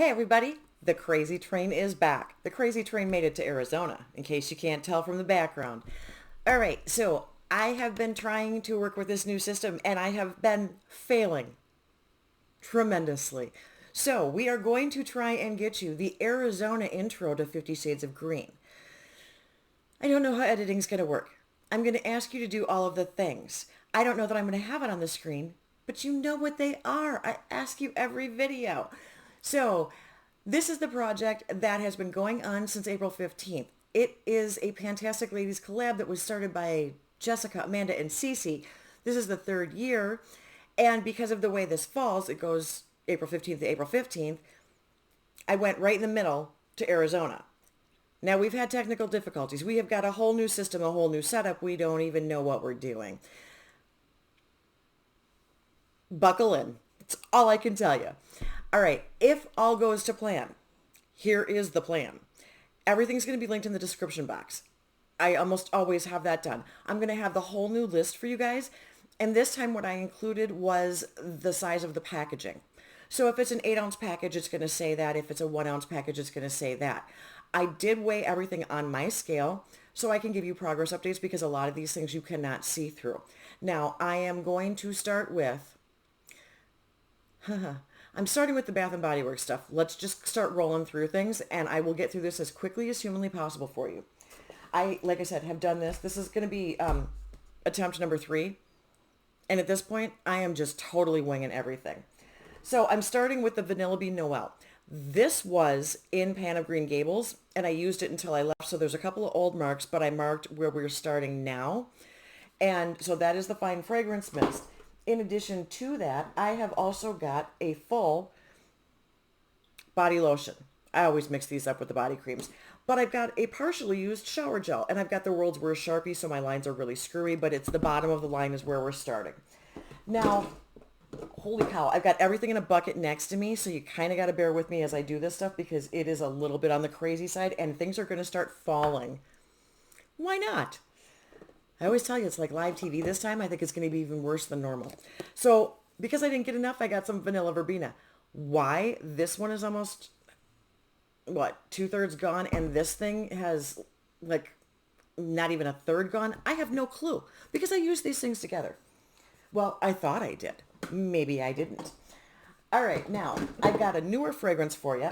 Hey everybody, the crazy train is back. The crazy train made it to Arizona, in case you can't tell from the background. All right, so I have been trying to work with this new system and I have been failing tremendously. So we are going to try and get you the Arizona intro to 50 Shades of Green. I don't know how editing's going to work. I'm going to ask you to do all of the things. I don't know that I'm going to have it on the screen, but you know what they are. I ask you every video. So this is the project that has been going on since April 15th. It is a Fantastic Ladies collab that was started by Jessica, Amanda, and Cece. This is the third year. And because of the way this falls, it goes April 15th to April 15th. I went right in the middle to Arizona. Now we've had technical difficulties. We have got a whole new system, a whole new setup. We don't even know what we're doing. Buckle in. That's all I can tell you. All right. If all goes to plan, here is the plan. Everything's going to be linked in the description box. I almost always have that done. I'm going to have the whole new list for you guys. And this time what I included was the size of the packaging. So if it's an 8-ounce package, it's going to say that. If it's a 1-ounce package, it's going to say that. I did weigh everything on my scale so I can give you progress updates because a lot of these things you cannot see through. Now, I am going to start with, I'm starting with the Bath and Body Works stuff. Let's just start rolling through things and I will get through this as quickly as humanly possible for you. Like I said, have done this. This is going to be attempt number 3. And at this point, I am just totally winging everything. So I'm starting with the Vanilla Bean Noel. This was in Pan of Green Gables, and I used it until I left. So there's a couple of old marks, but I marked where we're starting now. And so that is the Fine Fragrance Mist. In addition to that, I have also got a full body lotion. I always mix these up with the body creams. But I've got a partially used shower gel, and I've got the world's worst Sharpie, so my lines are really screwy, but it's the bottom of the line is where we're starting. Now, holy cow, I've got everything in a bucket next to me, so you kind of got to bear with me as I do this stuff because it is a little bit on the crazy side and things are going to start falling. Why not? I always tell you it's like live TV this time. I think it's going to be even worse than normal. So because I didn't get enough, I got some vanilla verbena. Why? This one is almost, what, 2/3 gone and this thing has like not even a third gone? I have no clue because I use these things together. Well, I thought I did. Maybe I didn't. All right, now I've got a newer fragrance for you.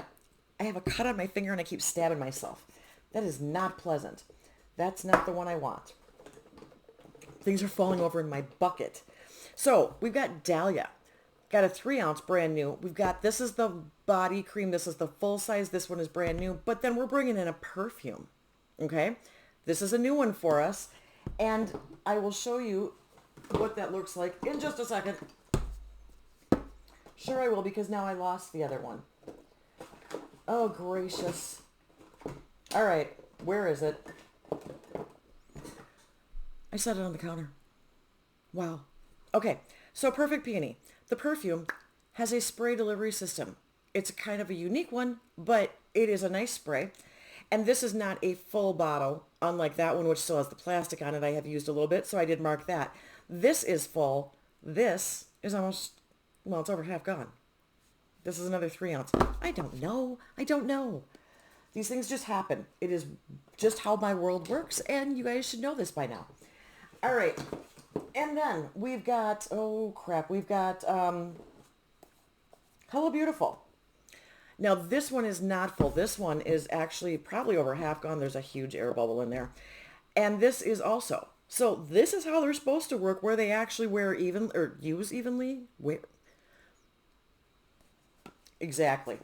I have a cut on my finger and I keep stabbing myself. That is not pleasant. That's not the one I want. Things are falling over in my bucket. So we've got Dahlia. Got a 3-ounce brand new. We've got, this is the body cream. This is the full size. This one is brand new. But then we're bringing in a perfume. Okay? This is a new one for us. And I will show you what that looks like in just a second. Sure I will, because now I lost the other one. Oh, gracious. All right, where is it? I set it on the counter. Wow. Okay, so Perfect Peony. The perfume has a spray delivery system. It's kind of a unique one, but it is a nice spray. And this is not a full bottle, unlike that one, which still has the plastic on it. I have used a little bit, so I did mark that. This is full. This is almost, well, it's over half gone. This is another 3-ounce. I don't know. I don't know. These things just happen. It is just how my world works, and you guys should know this by now. All right. And then we've got, oh crap, we've got Hello Beautiful. Now this one is not full. This one is actually probably over half gone. There's a huge air bubble in there. And this is also. So this is how they're supposed to work, where they actually wear even or use evenly. Wait. Exactly.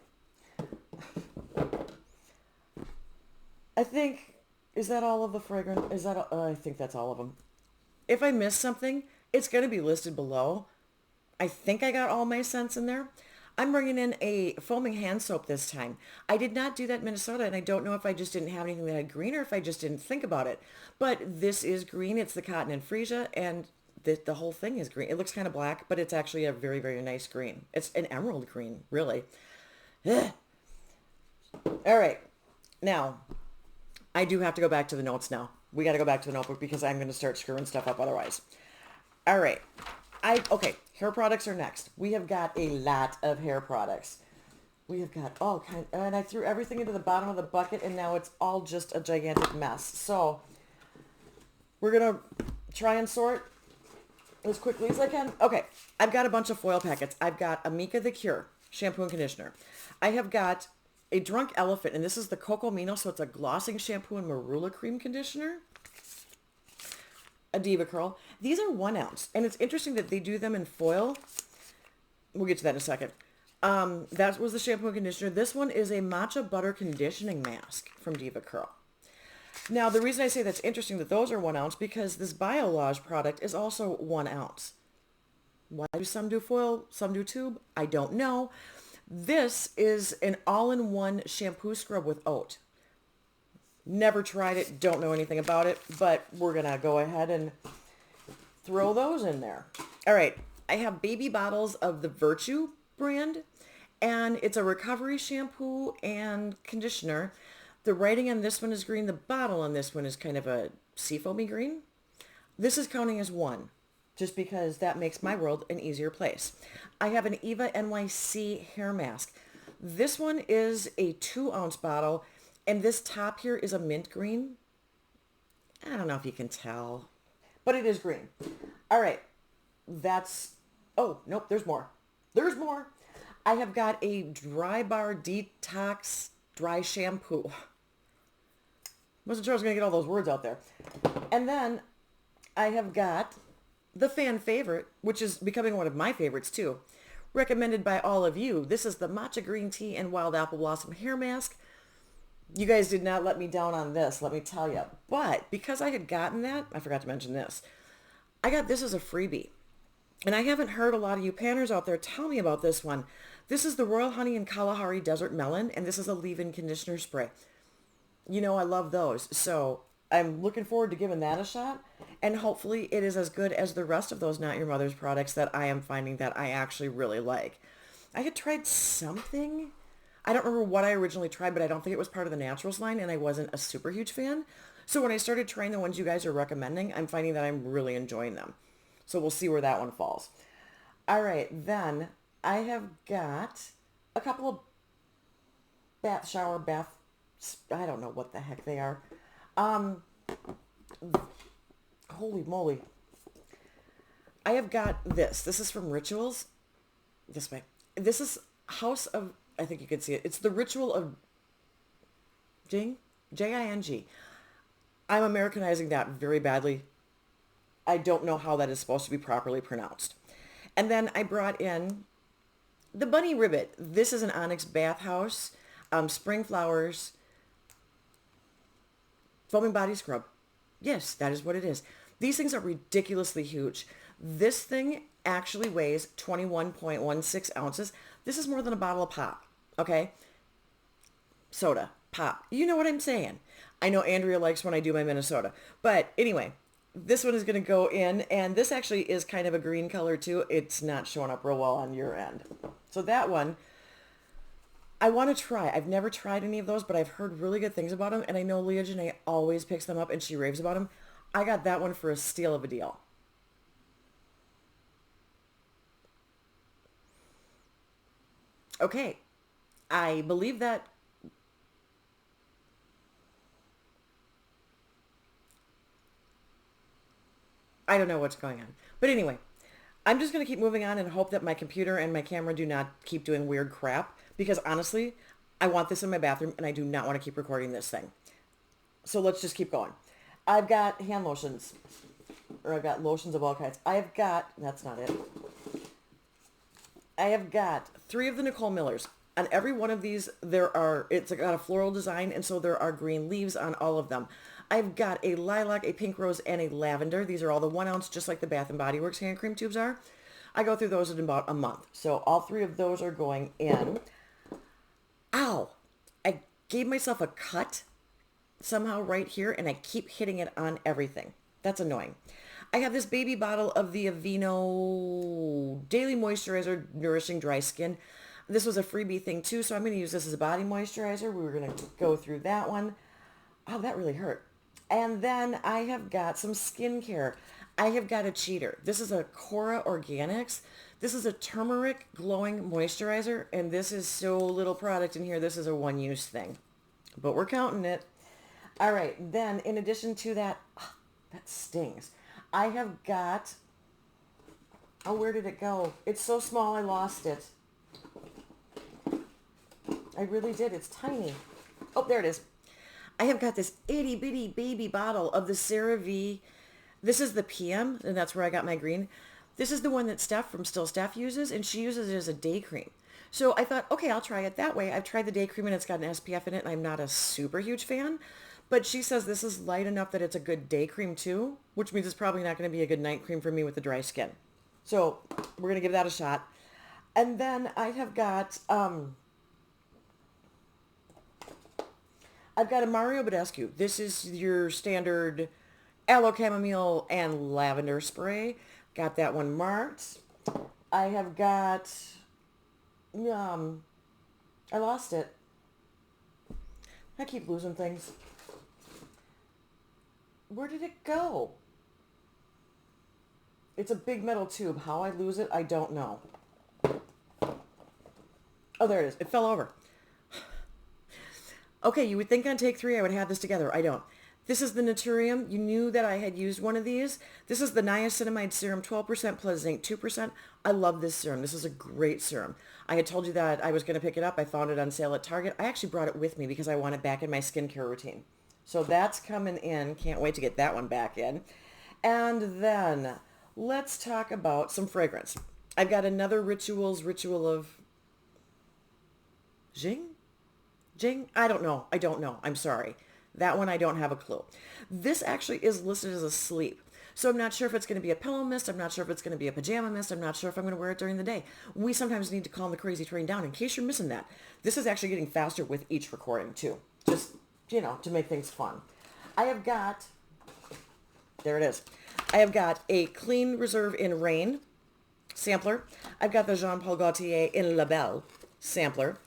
I think, is that all of the fragrance? Is that, I think that's all of them. If I missed something, it's going to be listed below. I think I got all my scents in there. I'm bringing in a foaming hand soap this time. I did not do that in Minnesota, and I don't know if I just didn't have anything that had green or if I just didn't think about it. But this is green. It's the cotton and Freesia, and the whole thing is green. It looks kind of black, but it's actually a very, very nice green. It's an emerald green, really. Ugh. All right. Now, I do have to go back to the notes now. We got to go back to the notebook because I'm going to start screwing stuff up otherwise. All right. Okay, hair products are next. We have got a lot of hair products. We have got all kinds, and I threw everything into the bottom of the bucket, and now it's all just a gigantic mess. So we're gonna try and sort as quickly as I can. Okay, I've got a bunch of foil packets. I've got Amika the Cure shampoo and conditioner. I have got a Drunk Elephant, and this is the Coco Mino, so it's a glossing shampoo and marula cream conditioner. A Deva Curl. These are 1 ounce, and it's interesting that they do them in foil. We'll get to that in a second. That was the shampoo and conditioner. This one is a matcha butter conditioning mask from Deva Curl. Now, the reason I say that's interesting that those are 1 ounce because this BioLodge product is also 1 ounce. Why do some do foil, some do tube? I don't know. This is an all-in-one shampoo scrub with oat. Never tried it, don't know anything about it, but we're going to go ahead and throw those in there. All right, I have baby bottles of the Virtue brand, and it's a recovery shampoo and conditioner. The writing on this one is green. The bottle on this one is kind of a seafoamy green. This is counting as 1, just because that makes my world an easier place. I have an Eva NYC hair mask. This one is a 2-ounce bottle, and this top here is a mint green. I don't know if you can tell, but it is green. All right, oh, nope, there's more. There's more. I have got a Dry Bar Detox Dry Shampoo. Wasn't sure I was going to get all those words out there. And then I have got the fan favorite, which is becoming one of my favorites too, recommended by all of you. This is the Matcha Green Tea and Wild Apple Blossom Hair Mask. You guys did not let me down on this, let me tell you. But because I had gotten that, I forgot to mention this. I got this as a freebie. And I haven't heard a lot of you panners out there tell me about this one. This is the Royal Honey and Kalahari Desert Melon, and this is a leave-in conditioner spray. You know I love those, so I'm looking forward to giving that a shot, and hopefully it is as good as the rest of those Not Your Mother's products that I am finding that I actually really like. I had tried something. I don't remember what I originally tried, but I don't think it was part of the Naturals line, and I wasn't a super huge fan. So when I started trying the ones you guys are recommending, I'm finding that I'm really enjoying them. So we'll see where that one falls. All right, then I have got a couple of bath, I don't know what the heck they are. Holy moly. I have got this. This is from Rituals. This way. This is House of, I think you can see it. It's the Ritual of Jing? Jing. I'm Americanizing that very badly. I don't know how that is supposed to be properly pronounced. And then I brought in the Bunny Ribbit. This is an Onyx Bathhouse, Spring Flowers, Foaming Body Scrub. Yes, that is what it is. These things are ridiculously huge. This thing actually weighs 21.16 ounces. This is more than a bottle of pop, okay? Soda, pop. You know what I'm saying. I know Andrea likes when I do my Minnesota. But anyway, this one is going to go in, and this actually is kind of a green color too. It's not showing up real well on your end. So that one, I want to try. I've never tried any of those, but I've heard really good things about them, and I know Leah Janae always picks them up, and she raves about them. I got that one for a steal of a deal. Okay, I believe that I don't know what's going on. But anyway, I'm just going to keep moving on and hope that my computer and my camera do not keep doing weird crap, because honestly, I want this in my bathroom and I do not want to keep recording this thing. So let's just keep going. I've got hand lotions, or I've got lotions of all kinds. That's not it. I have got 3 of the Nicole Millers. On every one of these, it's got a floral design, and so there are green leaves on all of them. I've got a lilac, a pink rose, and a lavender. These are all the 1 ounce, just like the Bath & Body Works hand cream tubes are. I go through those in about a month. So all 3 of those are going in. Ow! I gave myself a cut somehow right here, and I keep hitting it on everything. That's annoying. I have this baby bottle of the Aveeno Daily Moisturizer Nourishing Dry Skin. This was a freebie thing too, so I'm going to use this as a body moisturizer. We were going to go through that one. Oh, that really hurt. And then I have got some skincare. I have got a cheater. This is a Cora Organics. This is a turmeric glowing moisturizer, and this is so little product in here. This is a one-use thing, but we're counting it. All right, then in addition to that, that stings. I have got, oh, where did it go? It's so small I lost it. I really did. It's tiny. Oh, there it is. I have got this itty bitty baby bottle of the CeraVe. This is the PM, and that's where I got my green. This is the one that Steph from Still Steph uses, and she uses it as a day cream. So I thought, okay, I'll try it that way. I've tried the day cream, and it's got an SPF in it, and I'm not a super huge fan. But she says this is light enough that it's a good day cream too, which means it's probably not going to be a good night cream for me with the dry skin. So we're going to give that a shot. And then I have got, I've got a Mario Badescu. This is your standard aloe chamomile and lavender spray. Got that one marked. I have got, I lost it. I keep losing things. Where did it go? It's a big metal tube. How I lose it, I don't know. Oh, there it is. It fell over. Okay, you would think on take 3 I would have this together. I don't. This is the Naturium. You knew that I had used one of these. This is the niacinamide serum, 12% plus zinc, 2%. I love this serum. This is a great serum. I had told you that I was going to pick it up. I found it on sale at Target. I actually brought it with me because I want it back in my skincare routine. So that's coming in. Can't wait to get that one back in. And then let's talk about some fragrance. I've got another Ritual of Jing? I don't know. I'm sorry. That one I don't have a clue. This actually is listed as a sleep. So I'm not sure if it's going to be a pillow mist. I'm not sure if it's going to be a pajama mist. I'm not sure if I'm going to wear it during the day. We sometimes need to calm the crazy train down in case you're missing that. This is actually getting faster with each recording too. Just, to make things fun. I have got, there it is. I have got a Clean Reserve in Rain sampler. I've got the Jean Paul Gaultier in La Belle sampler.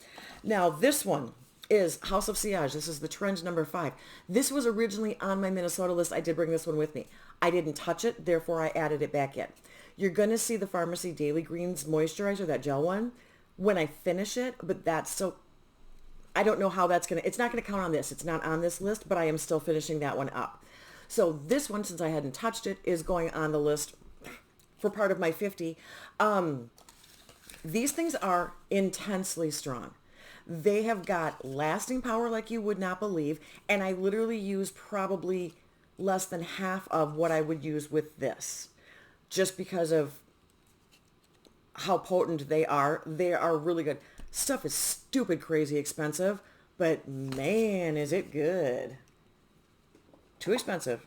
Now this one is House of Sillage. This is the trend number 5. This was originally on my Minnesota list. I did bring this one with me. I didn't touch it, therefore I added it back in. You're going to see the Pharmacy Daily Greens moisturizer, that gel one, when I finish it, but that's still, I don't know how that's going to, it's not going to count on this. It's not on this list, but I am still finishing that one up. So this one, since I hadn't touched it, is going on the list for part of my 50. These things are intensely strong. They have got lasting power like you would not believe, and I literally use probably less than half of what I would use with this, just because of how potent they are. They are really good. Stuff is stupid crazy expensive, but man, is it good. Too expensive,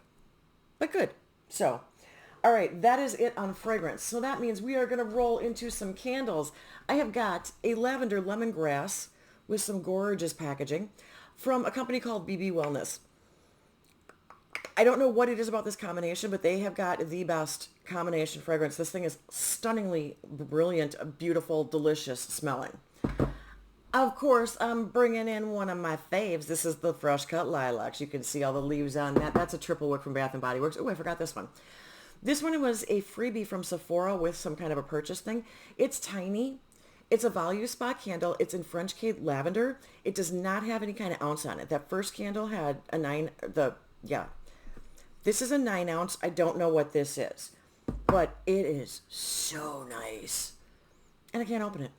but good. So, all right, that is it on fragrance. So that means we are going to roll into some candles. I have got a lavender lemongrass with some gorgeous packaging from a company called BB Wellness. I don't know what it is about this combination, but they have got the best combination fragrance. This thing is stunningly brilliant, beautiful, delicious smelling. Of course, I'm bringing in one of my faves. This is the Fresh Cut Lilacs. You can see all the leaves on that. That's a triple wick from Bath & Body Works. Oh, I forgot this one. This one was a freebie from Sephora with some kind of a purchase thing. It's tiny. It's a Value Spa candle. It's in French Cade Lavender. It does not have any kind of ounce on it. That first candle had a 9, This is a 9 ounce. I don't know what this is, but it is so nice. And I can't open it.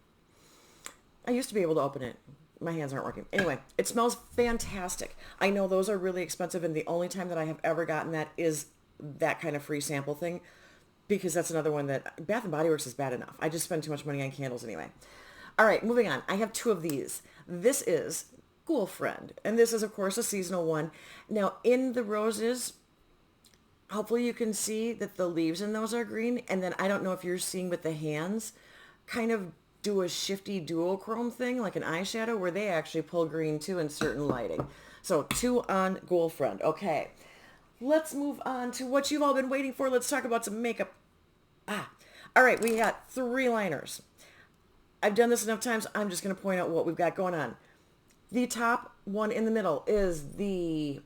I used to be able to open it. My hands aren't working. Anyway, it smells fantastic. I know those are really expensive, and the only time that I have ever gotten that is that kind of free sample thing, because that's another one that Bath & Body Works is bad enough. I just spend too much money on candles anyway. All right, moving on. I have 2 of these. This is Girlfriend, and this is, of course, a seasonal one. Now, in the roses, hopefully you can see that the leaves in those are green, and then I don't know if you're seeing, but the hands kind of do a shifty duochrome thing, like an eyeshadow, where they actually pull green too in certain lighting. So 2 on Girlfriend. Okay. Let's move on to what you've all been waiting for. Let's talk about some makeup. All right, we got 3 liners. I've done this enough times. I'm just going to point out what we've got going on. The top one in the middle is the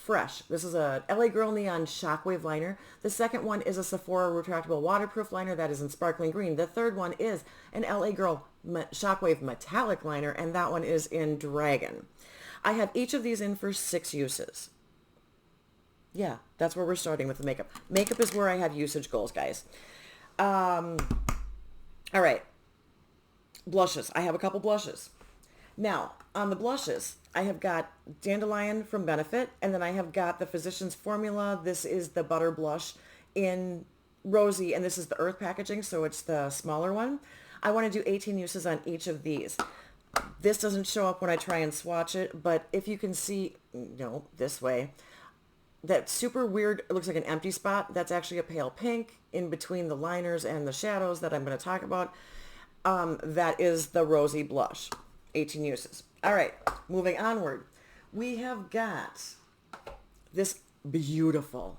Fresh. This is a LA Girl Neon Shockwave liner. The second one is a Sephora retractable waterproof liner that is in sparkling green. The third one is an LA Girl Shockwave metallic liner, and that one is in dragon. I have each of these in for 6 uses. Yeah, that's where we're starting with the makeup. Makeup is where I have usage goals, guys. All right. Blushes. I have a couple blushes. Now, on the blushes, I have got Dandelion from Benefit, and then I have got the Physicians Formula. This is the Butter Blush in Rosy, and this is the Earth packaging, so it's the smaller one. I want to do 18 uses on each of these. This doesn't show up when I try and swatch it, but if you can see, no, this way, that super weird, it looks like an empty spot. That's actually a pale pink in between the liners and the shadows that I'm going to talk about. That is the Rosy Blush. 18 uses. All right, moving onward. We have got this beautiful,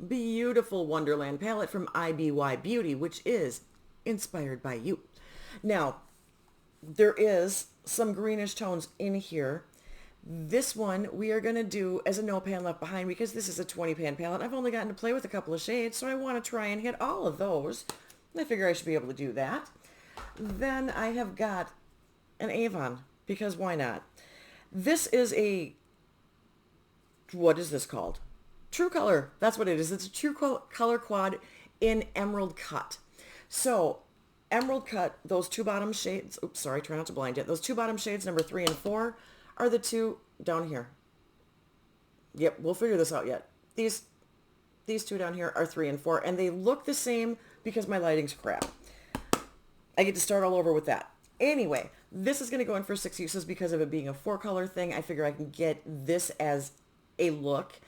beautiful Wonderland palette from IBY Beauty, which is inspired by you. Now, there is some greenish tones in here. This one we are going to do as a no pan left behind because this is a 20 pan palette. I've only gotten to play with a couple of shades, so I want to try and hit all of those. I figure I should be able to do that. Then I have got an Avon, because why not? This is a, what is this called? True Color. That's what it is. It's a True Color Quad in Emerald Cut. So Emerald Cut, those two bottom shades, oops, sorry, try not to blind it. Those two bottom shades, number 3 and 4, are the two down here. Yep, we'll figure this out yet. These two down here are 3 and 4, and they look the same because my lighting's crap. I get to start all over with that. Anyway, this is going to go in for 6 uses because of it being a 4-color thing. I figure I can get this as a look,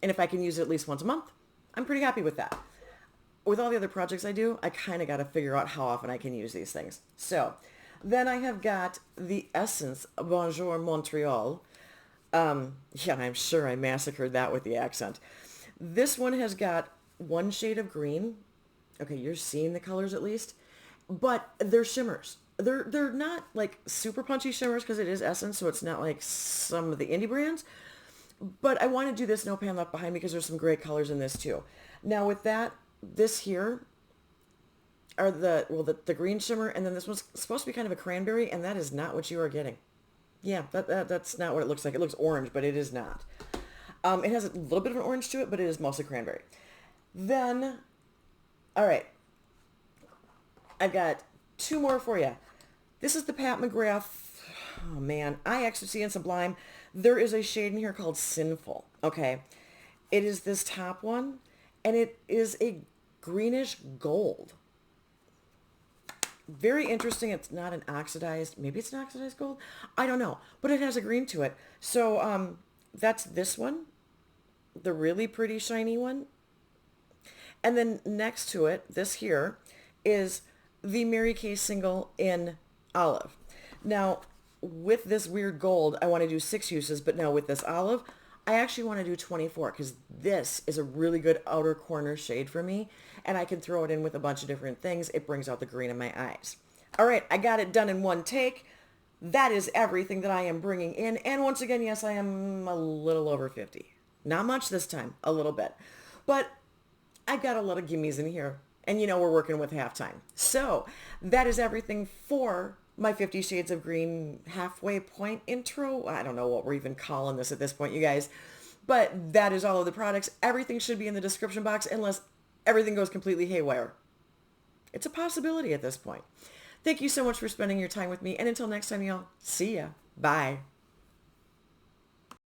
and if I can use it at least once a month, I'm pretty happy with that. With all the other projects I do, I kind of got to figure out how often I can use these things. So then I have got the Essence Bonjour Montreal. Yeah, I'm sure I massacred that with the accent. This one has got one shade of green. Okay, you're seeing the colors at least. But they're shimmers. They're not like super punchy shimmers because it is Essence, so it's not like some of the indie brands. But I want to do this no pan left behind because there's some great colors in this too. Now with that, this here are the green shimmer, and then this one's supposed to be kind of a cranberry, and that is not what you are getting. Yeah, that's not what it looks like. It looks orange, but it is not. It has a little bit of an orange to it, but it is mostly cranberry. Then, all right, I've got 2 more for you. This is the Pat McGrath, oh man, Eye Ecstasy and Sublime. There is a shade in here called Sinful, okay? It is this top one, and it is a greenish gold. Very interesting. It's not an oxidized, maybe it's an oxidized gold. I don't know, but it has a green to it. So that's this one, the really pretty shiny one. And then next to it, this here, is the Mary Kay single in Olive. Now, with this weird gold, I want to do 6 uses, but now with this Olive, I actually want to do 24 because this is a really good outer corner shade for me, and I can throw it in with a bunch of different things. It brings out the green in my eyes. All right, I got it done in one take. That is everything that I am bringing in, and once again, yes, I am a little over 50. Not much this time, a little bit, but I've got a lot of gimmies in here, and you know we're working with halftime. So that is everything for my 50 Shades of Green halfway point intro. I don't know what we're even calling this at this point, you guys. But that is all of the products. Everything should be in the description box unless everything goes completely haywire. It's a possibility at this point. Thank you so much for spending your time with me. And until next time, y'all, see ya. Bye.